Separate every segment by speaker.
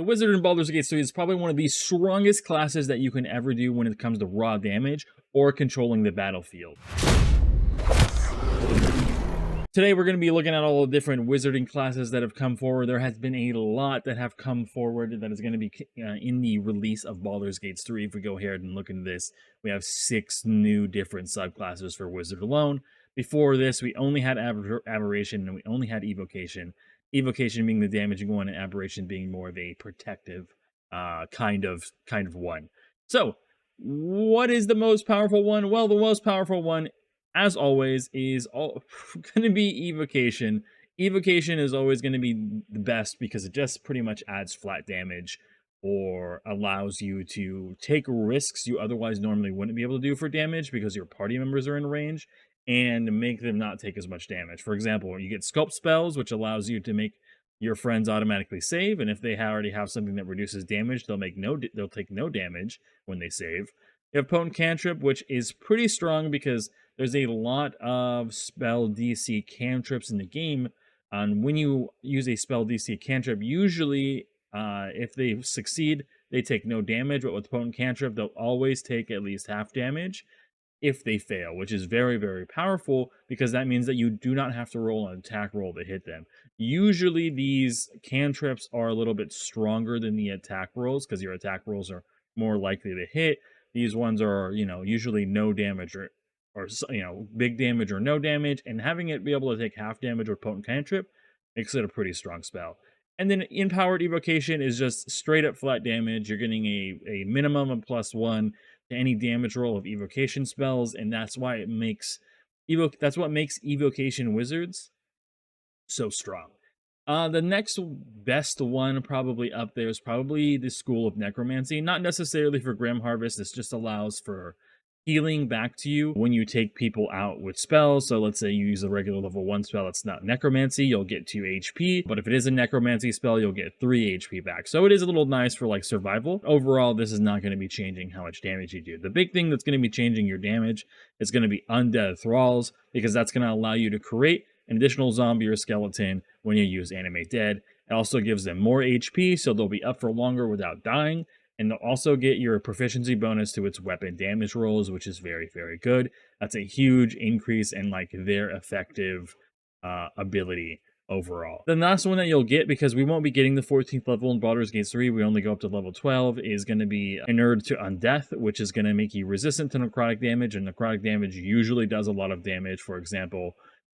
Speaker 1: The Wizard in Baldur's Gate 3 is probably one of the strongest classes that you can ever do when it comes to raw damage or controlling the battlefield. Today we're going to be looking at all the different wizarding classes that have come forward. There has been a lot that have come forward that is going to be in the release of Baldur's Gate 3. If we go ahead and look into this, we have 6 new different subclasses for Wizard alone. Before this, we only had Aberration and we only had Evocation. Evocation being the damaging one and Aberration being more of a protective kind of one. So, what is the most powerful one? Well, the most powerful one, as always, is going to be Evocation. Evocation is always going to be the best because it just pretty much adds flat damage or allows you to take risks you otherwise normally wouldn't be able to do for damage because your party members are in range, and make them not take as much damage. For example, you get Sculpt spells, which allows you to make your friends automatically save, and if they already have something that reduces damage, they'll take no damage when they save. You have Potent Cantrip, which is pretty strong because there's a lot of spell DC cantrips in the game. And when you use a spell DC cantrip, usually if they succeed, they take no damage, but with Potent Cantrip, they'll always take at least half damage if they fail, which is very, very powerful because that means that you do not have to roll an attack roll to hit them. Usually these cantrips are a little bit stronger than the attack rolls because your attack rolls are more likely to hit. These ones are, usually no damage or big damage or no damage, and having it be able to take half damage with Potent Cantrip makes it a pretty strong spell. And then Empowered Evocation is just straight up flat damage. You're getting a minimum of +1 to any damage roll of evocation spells, and that's why it makes that's what makes evocation wizards so strong. The next best one probably up there is probably the School of Necromancy. Not necessarily for Grim Harvest, this just allows for healing back to you when you take people out with spells. So let's say you use a regular level 1 spell that's not necromancy, you'll get 2 HP, but if it is a necromancy spell, you'll get 3 HP back. So it is a little nice for like survival. Overall, this is not going to be changing how much damage you do. The big thing that's going to be changing your damage is going to be Undead Thralls, because that's going to allow you to create an additional zombie or skeleton when you use Animate Dead. It also gives them more HP, so they'll be up for longer without dying. And they'll also get your proficiency bonus to its weapon damage rolls, which is very, very good. That's a huge increase in like their effective ability overall. The last one that you'll get, because we won't be getting the 14th level in Baldur's Gate 3, we only go up to level 12, is going to be Inured to Undeath, which is going to make you resistant to necrotic damage, and necrotic damage usually does a lot of damage. For example,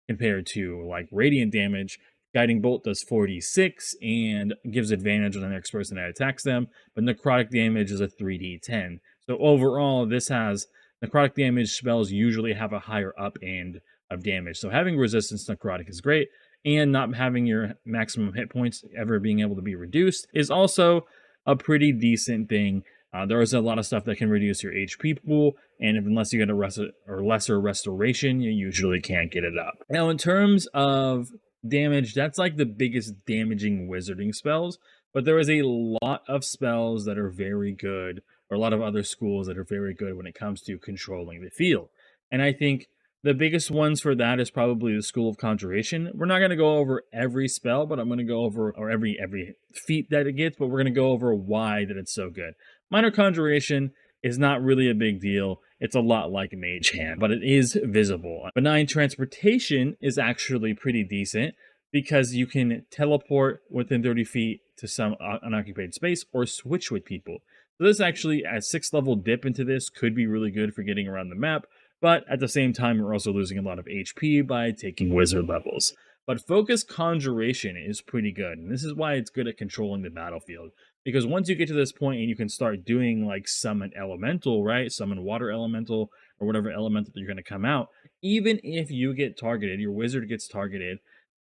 Speaker 1: compared to like radiant damage, Guiding Bolt does 46 and gives advantage on the next person that attacks them, but necrotic damage is a 3d10. So overall, this has necrotic damage spells usually have a higher up end of damage. So having resistance to necrotic is great, and not having your maximum hit points ever being able to be reduced is also a pretty decent thing. There is a lot of stuff that can reduce your HP pool, and unless you get a lesser restoration, you usually can't get it up. Now, in terms of damage, that's like the biggest damaging wizarding spells, but there is a lot of spells that are very good, or a lot of other schools that are very good when it comes to controlling the field. And I think the biggest ones for that is probably the School of Conjuration. We're not going to go over every spell, but I'm going to go over, or every feat that it gets, but we're going to go over why that it's so good. Minor Conjuration is not really a big deal. It's a lot like Mage Hand, but it is visible. Benign Transportation is actually pretty decent because you can teleport within 30 feet to some unoccupied space or switch with people. So this actually, a 6th level dip into this could be really good for getting around the map, but at the same time, we're also losing a lot of HP by taking wizard levels. But Focus Conjuration is pretty good, and this is why it's good at controlling the battlefield. Because once you get to this point and you can start doing like Summon Elemental, right? Summon Water Elemental or whatever elemental that you're going to come out, even if you get targeted, your wizard gets targeted,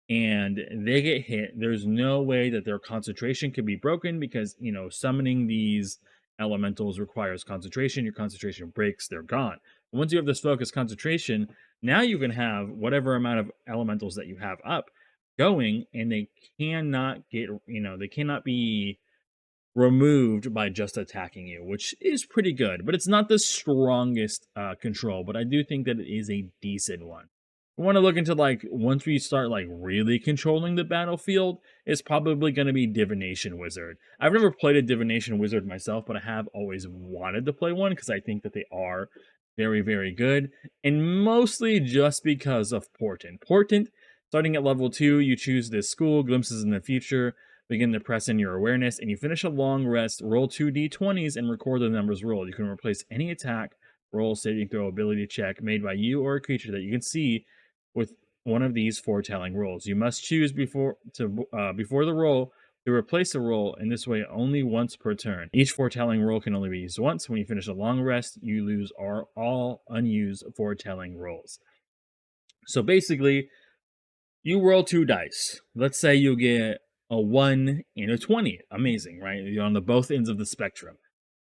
Speaker 1: and they get hit, there's no way that their concentration can be broken because, summoning these elementals requires concentration. Your concentration breaks, they're gone. Once you have this Focus Concentration, now you can have whatever amount of elementals that you have up going, and they cannot get, they cannot be removed by just attacking you, which is pretty good. But it's not the strongest control, but I do think that it is a decent one. We want to look into like once we start like really controlling the battlefield, it's probably going to be Divination Wizard. I've never played a Divination Wizard myself, but I have always wanted to play one because I think that they are very, very good, and mostly just because of Portent. Portent, starting at level 2, you choose this school, Glimpses in the Future, begin to press in your awareness, and you finish a long rest, roll 2d20s, and record the numbers rolled. You can replace any attack, roll, saving throw, ability check made by you or a creature that you can see with one of these foretelling rolls. You must choose before the roll to replace a roll, in this way only once per turn. Each foretelling roll can only be used once. When you finish a long rest, you lose all unused foretelling rolls. So basically, you roll 2 dice. Let's say you get a 1 and a 20. Amazing, right? You're on the both ends of the spectrum.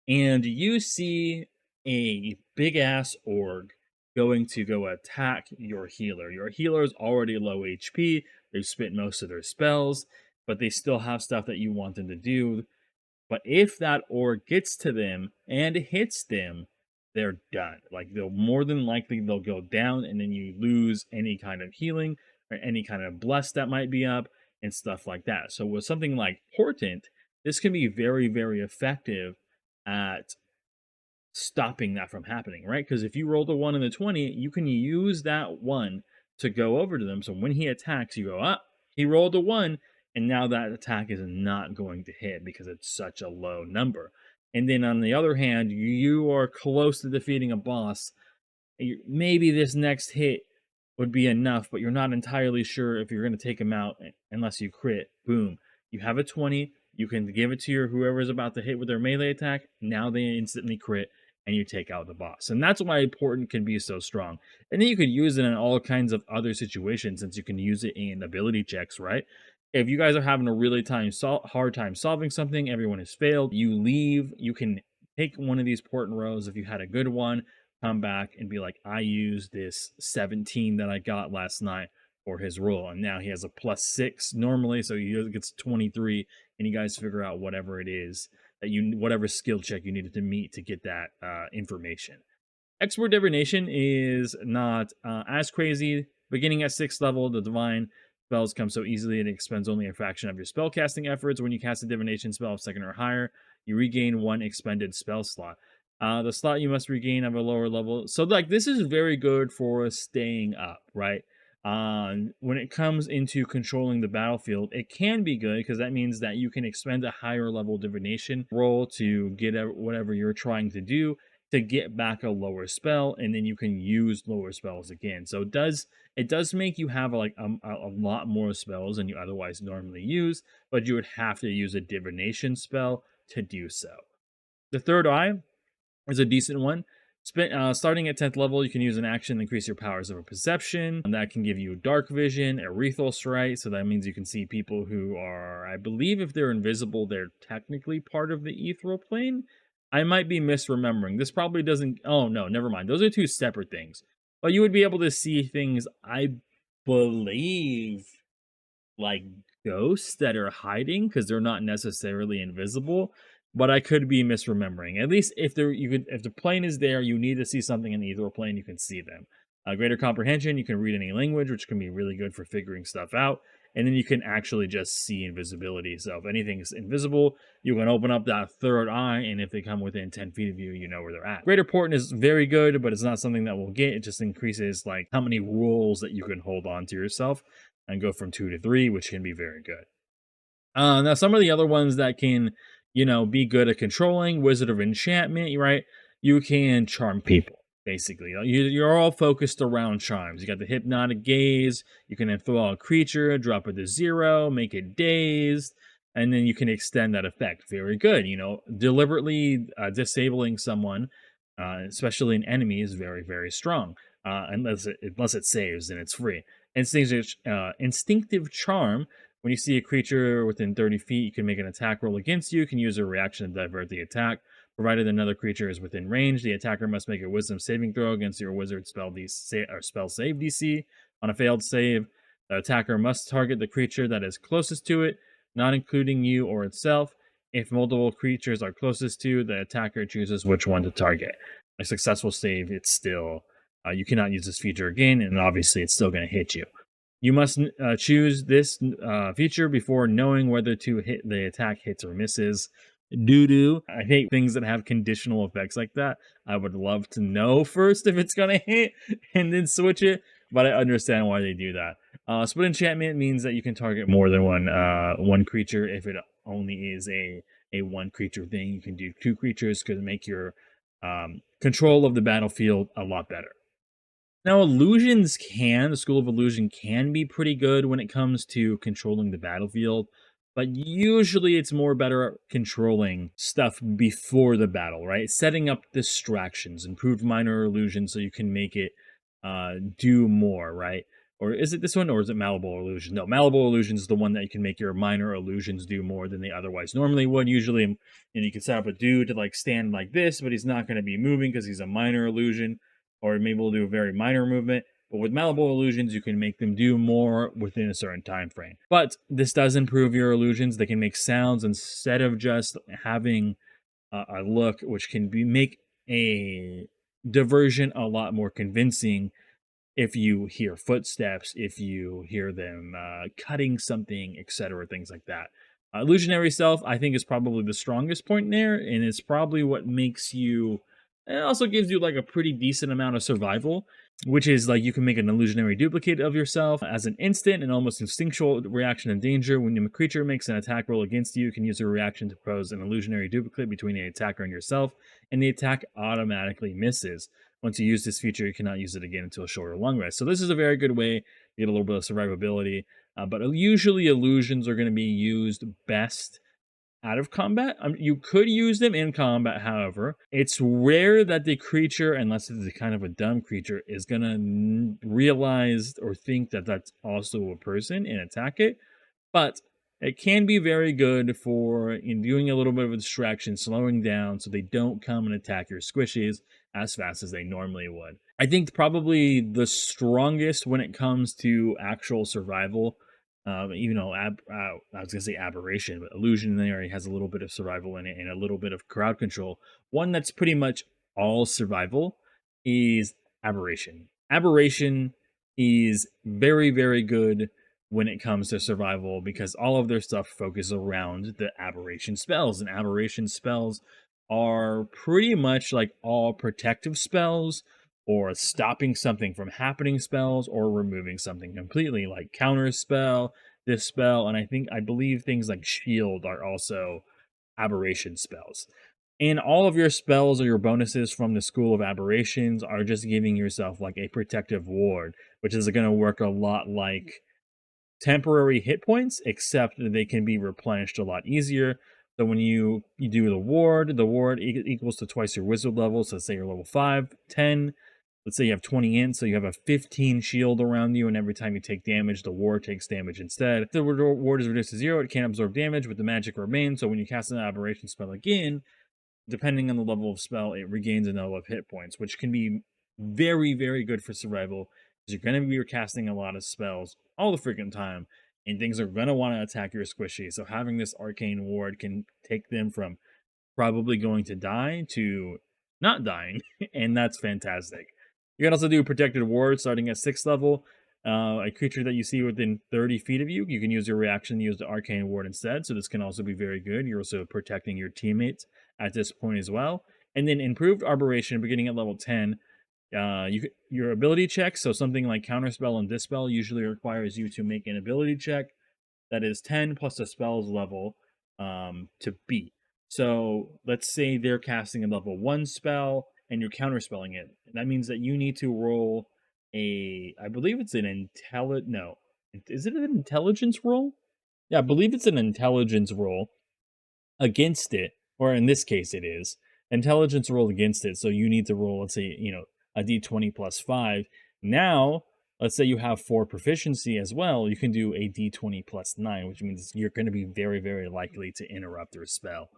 Speaker 1: And you see a big ass org going to go attack your healer. Your healer is already low HP. They've spent most of their spells, but they still have stuff that you want them to do. But if that org gets to them and hits them, they're done. Like they'll more than likely they'll go down, and then you lose any kind of healing or any kind of bless that might be up and stuff like that. So with something like Portent, this can be very, very effective at stopping that from happening, right? Because if you roll the 1 and the 20, you can use that 1 to go over to them. So when he attacks, you go, he rolled a 1, and now that attack is not going to hit because it's such a low number. And then on the other hand, you are close to defeating a boss. Maybe this next hit would be enough, but you're not entirely sure if you're going to take him out unless you crit. Boom. You have a 20. You can give it to your whoever's about to hit with their melee attack. Now they instantly crit, and you take out the boss. And that's why Portent can be so strong. And then you could use it in all kinds of other situations, since you can use it in ability checks, right? If you guys are having a really hard time solving something, everyone has failed, you leave, you can take one of these Portent rows if you had a good one, come back and be like, I used this 17 that I got last night for his roll, and now he has a +6 normally, so he gets 23, and you guys figure out whatever it is that whatever skill check you needed to meet to get that information. Expert Divination is not as crazy. Beginning at 6th level, the divine spells come so easily it expends only a fraction of your spellcasting efforts. When you cast a divination spell of 2nd or higher, you regain 1 expended spell slot. The slot you must regain of a lower level. So like this is very good for staying up, right? When it comes into controlling the battlefield, it can be good because that means that you can expend a higher level divination roll to get whatever you're trying to do to get back a lower spell, and then you can use lower spells again. So it does make you have like a lot more spells than you otherwise normally use, but you would have to use a divination spell to do so. The third eye is a decent one. Starting at 10th level, you can use an action to increase your powers of perception. And that can give you dark vision, ethereal sight, so that means you can see people who are, I believe if they're invisible, they're technically part of the ethereal plane. I might be misremembering. This probably doesn't, oh no, never mind. Those are two separate things. But you would be able to see things, I believe, like ghosts that are hiding because they're not necessarily invisible, but I could be misremembering. At least if the plane is there, you need to see something in the ethereal plane, you can see them. Greater comprehension, you can read any language, which can be really good for figuring stuff out. And then you can actually just see invisibility. So if anything's invisible, you can open up that third eye, and if they come within 10 feet of you, you know where they're at. Greater Portent is very good, but it's not something that we'll get. It just increases like how many rules that you can hold on to yourself and go from 2 to 3, which can be very good. Now, some of the other ones that can, be good at controlling, Wizard of Enchantment, right? You can charm people, basically. You're all focused around charms. You got the Hypnotic Gaze. You can enthrall a creature, drop it to 0, make it dazed, and then you can extend that effect. Very good. Deliberately disabling someone, especially an enemy, is very, very strong. Unless it saves, and it's free. Instinctive Charm. When you see a creature within 30 feet, you can make an attack roll against you. You can use a reaction to divert the attack. Provided another creature is within range, the attacker must make a wisdom saving throw against your wizard spell save DC. On a failed save, the attacker must target the creature that is closest to it, not including you or itself. If multiple creatures are closest to, the attacker chooses which one to target. A successful save, it's still You cannot use this feature again, and obviously it's still going to hit you. You must choose this feature before knowing whether to hit the attack hits or misses. Doo doo. I hate things that have conditional effects like that. I would love to know first if it's gonna hit and then switch it, but I understand why they do that. Split enchantment means that you can target more than one creature. If it only is a one creature thing, you can do two creatures. Could make your control of the battlefield a lot better. Now, the School of Illusion can be pretty good when it comes to controlling the battlefield, but usually it's more better at controlling stuff before the battle, right? Setting up distractions, improved minor illusions so you can make it do more, right? Or is it this one, or is it Malleable Illusion? No, Malleable Illusion is the one that you can make your minor illusions do more than they otherwise normally would. Usually, you can set up a dude to like stand like this, but he's not going to be moving because he's a minor illusion, or maybe we'll do a very minor movement. But with malleable illusions, you can make them do more within a certain time frame. But this does improve your illusions. They can make sounds instead of just having a look, which can make a diversion a lot more convincing if you hear footsteps, if you hear them cutting something, etc., things like that. Illusionary Self, I think, is probably the strongest point there, and it's probably what makes you. It also gives you like a pretty decent amount of survival, which is like you can make an illusionary duplicate of yourself as an instant and almost instinctual reaction in danger. When a creature makes an attack roll against you, you can use a reaction to pose an illusionary duplicate between the attacker and yourself, and the attack automatically misses. Once you use this feature, you cannot use it again until a short or long rest. So this is a very good way to get a little bit of survivability. But usually illusions are going to be used best out of combat. You could use them in combat, however. It's rare that the creature, unless it's a kind of a dumb creature, is going to realize or think that that's also a person and attack it. But it can be very good for in doing a little bit of a distraction, slowing down so they don't come and attack your squishies as fast as they normally would. I think probably the strongest when it comes to actual survival, even though I was gonna say aberration, but illusionary has a little bit of survival in it and a little bit of crowd control. One that's pretty much all survival is aberration. Aberration is very, very good when it comes to survival because all of their stuff focuses around the aberration spells, and aberration spells are pretty much like all protective spells or stopping something from happening spells or removing something completely, like counter spell, dispel, and I believe things like shield are also aberration spells. And all of your spells or your bonuses from the School of Aberrations are just giving yourself like a protective ward, which is going to work a lot like temporary hit points, except that they can be replenished a lot easier. So when you do the ward equals to twice your wizard level. So let's say you're level 5, 10. Let's say you have 20 in, so you have a 15 shield around you, and every time you take damage, the ward takes damage instead. If the ward is reduced to 0, it can't absorb damage, but the magic remains. So when you cast an aberration spell again, depending on the level of spell, it regains a number of hit points, which can be very, very good for survival because you're going to be casting a lot of spells all the freaking time, and things are going to want to attack your squishy. So having this arcane ward can take them from probably going to die to not dying, and that's fantastic. You can also do protected ward starting at 6th level. A creature that you see within 30 feet of you, you can use your reaction to use the arcane ward instead. So this can also be very good. You're also protecting your teammates at this point as well. And then improved aberration beginning at level 10. Your ability checks, so something like counterspell and dispel usually requires you to make an ability check that is 10 plus a spell's level to beat. So let's say they're casting a level 1 spell and you're counterspelling it. That means that you need to roll I believe it's an no. Is it an intelligence roll? Yeah, I believe it's an intelligence roll against it, or in this case it is. Intelligence roll against it, so you need to roll, let's say, a d20 plus 5. Now, let's say you have 4 proficiency as well, you can do a d20 plus 9, which means you're going to be very, very likely to interrupt their spell.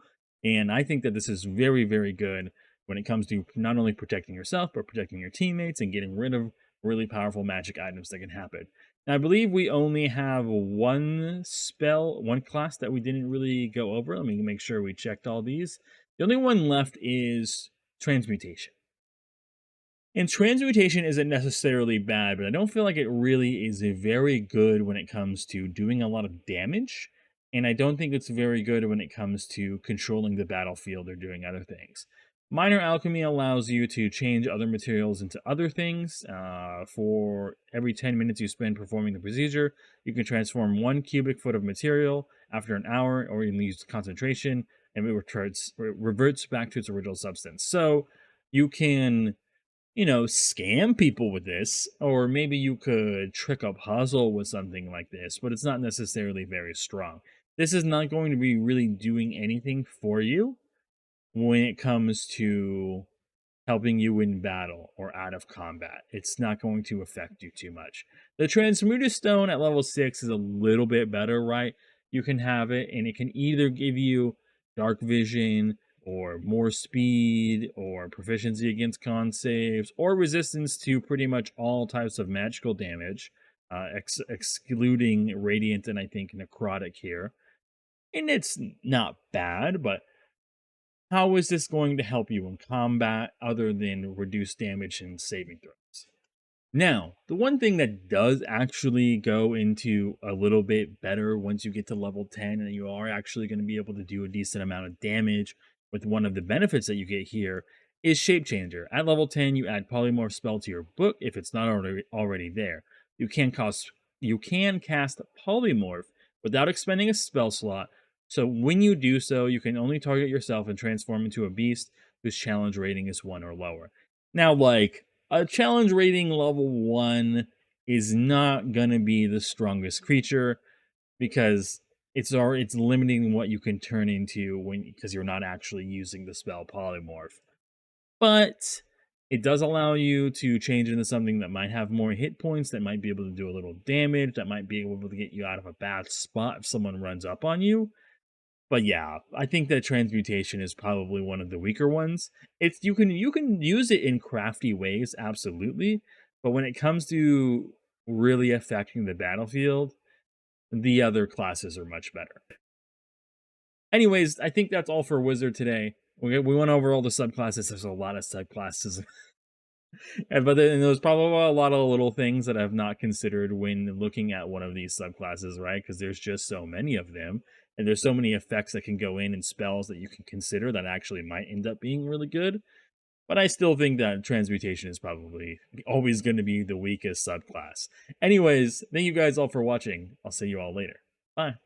Speaker 1: And I think that this is very, very good when it comes to not only protecting yourself, but protecting your teammates and getting rid of really powerful magic items that can happen. Now, I believe we only have one class that we didn't really go over. Let me make sure we checked all these. The only one left is transmutation. And transmutation isn't necessarily bad, but I don't feel like it really is very good when it comes to doing a lot of damage. And I don't think it's very good when it comes to controlling the battlefield or doing other things. Minor alchemy allows you to change other materials into other things. For every 10 minutes you spend performing the procedure, you can transform 1 cubic foot of material after an hour, or you can use concentration, and it reverts back to its original substance. So you can, scam people with this, or maybe you could trick a puzzle with something like this, but it's not necessarily very strong. This is not going to be really doing anything for you when it comes to helping you in battle or out of combat. It's not going to affect you too much. The Transmuter Stone at level 6 is a little bit better, right? You can have it, and it can either give you dark vision, or more speed, or proficiency against con saves, or resistance to pretty much all types of magical damage, excluding Radiant and I think Necrotic here. And it's not bad, but how is this going to help you in combat other than reduce damage and saving throws? Now, the one thing that does actually go into a little bit better once you get to level 10 and you are actually going to be able to do a decent amount of damage with one of the benefits that you get here is Shape Changer. At level 10, you add Polymorph spell to your book if it's not already there. You can cast Polymorph without expending a spell slot, so when you do so, you can only target yourself and transform into a beast whose challenge rating is 1 or lower. Now, a challenge rating level 1 is not going to be the strongest creature, because it's limiting what you can turn into because you're not actually using the spell Polymorph. But it does allow you to change into something that might have more hit points, that might be able to do a little damage, that might be able to get you out of a bad spot if someone runs up on you. But yeah, I think that transmutation is probably one of the weaker ones. It's you can use it in crafty ways, absolutely, but when it comes to really affecting the battlefield, the other classes are much better. Anyways, I think that's all for Wizard today. We went over all the subclasses. There's a lot of subclasses. But then there's probably a lot of little things that I've not considered when looking at one of these subclasses, right? Because there's just so many of them, and there's so many effects that can go in and spells that you can consider that actually might end up being really good. But I still think that transmutation is probably always going to be the weakest subclass. Anyways, thank you guys all for watching. I'll see you all later. Bye.